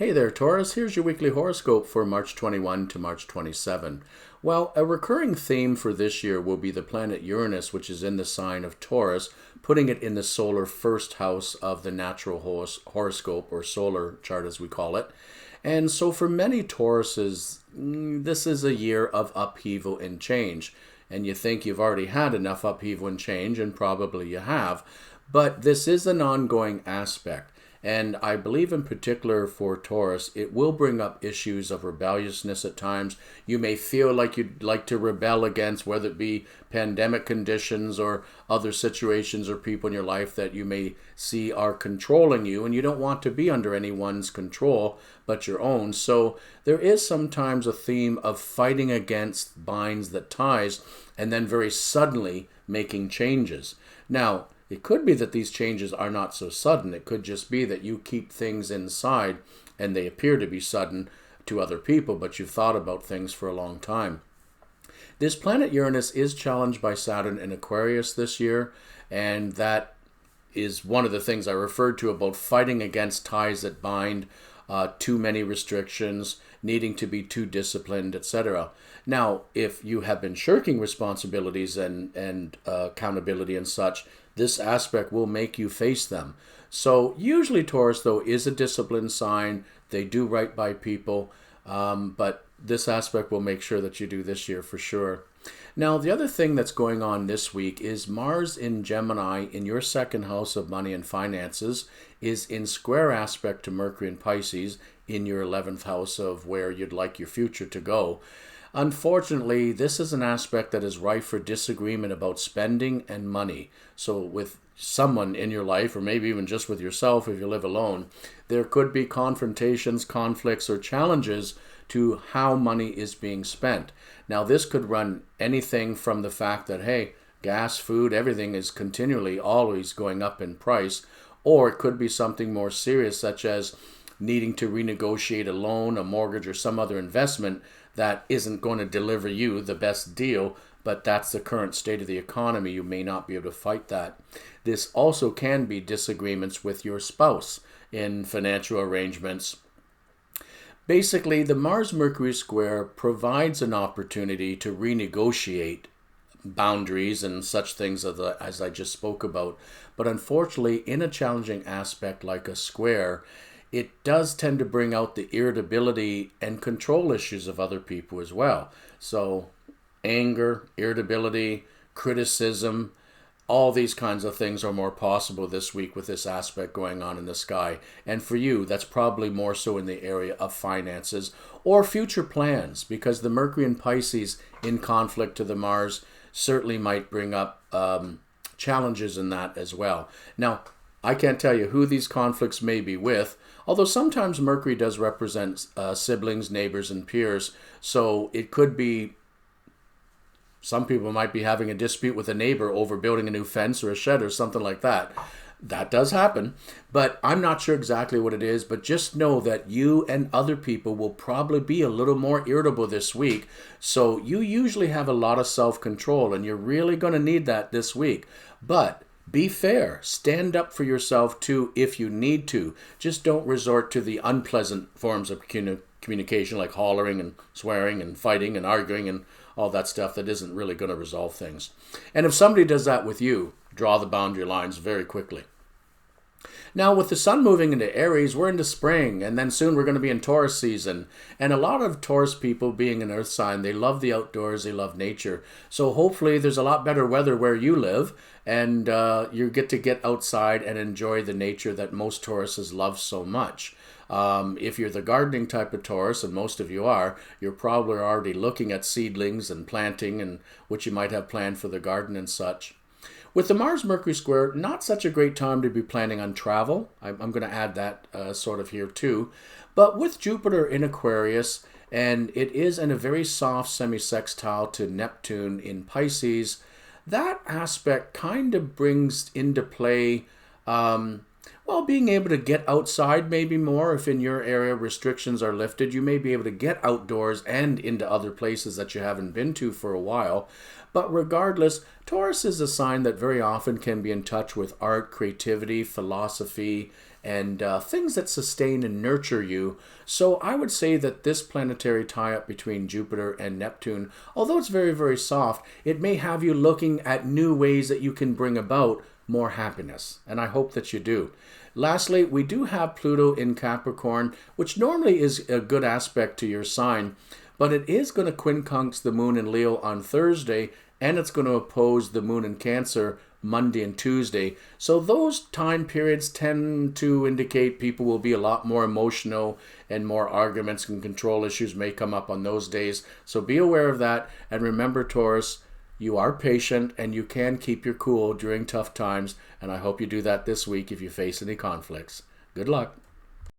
Hey there, Taurus. Here's your weekly horoscope for March 21 to March 27. Well, a recurring theme for this year will be the planet Uranus, which is in the sign of Taurus, putting it in the solar first house of the natural horoscope, or solar chart as we call it. And so for many Tauruses, this is a year of upheaval and change. And you think you've already had enough upheaval and change, and probably you have. But this is an ongoing aspect. And I believe in particular for Taurus, it will bring up issues of rebelliousness at times. You may feel like you'd like to rebel against, whether it be pandemic conditions or other situations or people in your life that you may see are controlling you, and you don't want to be under anyone's control but your own. So there is sometimes a theme of fighting against binds that ties, and then very suddenly making changes. Now, it could be that these changes are not so sudden. It could just be that you keep things inside and they appear to be sudden to other people, but you've thought about things for a long time. This planet Uranus is challenged by Saturn in Aquarius this year, and that is one of the things I referred to about fighting against ties that bind, too many restrictions, needing to be too disciplined, etc. Now, if you have been shirking responsibilities and accountability and such, this aspect will make you face them. So usually Taurus, though, is a disciplined sign. They do right by people, but this aspect will make sure that you do this year for sure. Now, the other thing that's going on this week is Mars in Gemini in your second house of money and finances is in square aspect to Mercury in Pisces in your 11th house of where you'd like your future to go. Unfortunately, this is an aspect that is rife for disagreement about spending and money. So with someone in your life, or maybe even just with yourself if you live alone, there could be confrontations, conflicts, or challenges to how money is being spent. Now, this could run anything from the fact that, hey, gas, food, everything is continually always going up in price, or it could be something more serious, such as needing to renegotiate a loan, a mortgage, or some other investment that isn't going to deliver you the best deal, but that's the current state of the economy. You may not be able to fight that. This also can be disagreements with your spouse in financial arrangements. Basically, the Mars-Mercury square provides an opportunity to renegotiate boundaries and such things as I just spoke about. But unfortunately, in a challenging aspect like a square, it does tend to bring out the irritability and control issues of other people as well. So anger, irritability, criticism, all these kinds of things are more possible this week with this aspect going on in the sky. And for you, that's probably more so in the area of finances or future plans, because the Mercury in Pisces in conflict to the Mars certainly might bring up challenges in that as well. Now, I can't tell you who these conflicts may be with, although sometimes Mercury does represent siblings, neighbors, and peers. So it could be, some people might be having a dispute with a neighbor over building a new fence or a shed or something like that. That does happen, but I'm not sure exactly what it is. But just know that you and other people will probably be a little more irritable this week. So you usually have a lot of self-control, and you're really going to need that this week. But be fair. Stand up for yourself too if you need to. Just don't resort to the unpleasant forms of communication like hollering and swearing and fighting and arguing and all that stuff that isn't really going to resolve things. And if somebody does that with you, draw the boundary lines very quickly. Now, with the sun moving into Aries, we're into spring, and then soon we're going to be in Taurus season. And a lot of Taurus people, being an earth sign, they love the outdoors, they love nature. So hopefully there's a lot better weather where you live, and you get to get outside and enjoy the nature that most Tauruses love so much. If you're the gardening type of Taurus, and most of you are, you're probably already looking at seedlings and planting and what you might have planned for the garden and such. With the Mars-Mercury square, not such a great time to be planning on travel. I'm going to add that sort of here too. But with Jupiter in Aquarius, and it is in a very soft semi-sextile to Neptune in Pisces, that aspect kind of brings into play being able to get outside maybe more. If in your area restrictions are lifted, you may be able to get outdoors and into other places that you haven't been to for a while. But regardless, Taurus is a sign that very often can be in touch with art, creativity, philosophy, and things that sustain and nurture you. So I would say that this planetary tie-up between Jupiter and Neptune, although it's very, very soft, it may have you looking at new ways that you can bring about more happiness, and I hope that you do. Lastly, we do have Pluto in Capricorn, which normally is a good aspect to your sign, but it is going to quincunx the moon in Leo on Thursday, and it's going to oppose the moon in Cancer Monday and Tuesday. So those time periods tend to indicate people will be a lot more emotional, and more arguments and control issues may come up on those days. So be aware of that, and remember, Taurus, you are patient and you can keep your cool during tough times, and I hope you do that this week if you face any conflicts. Good luck.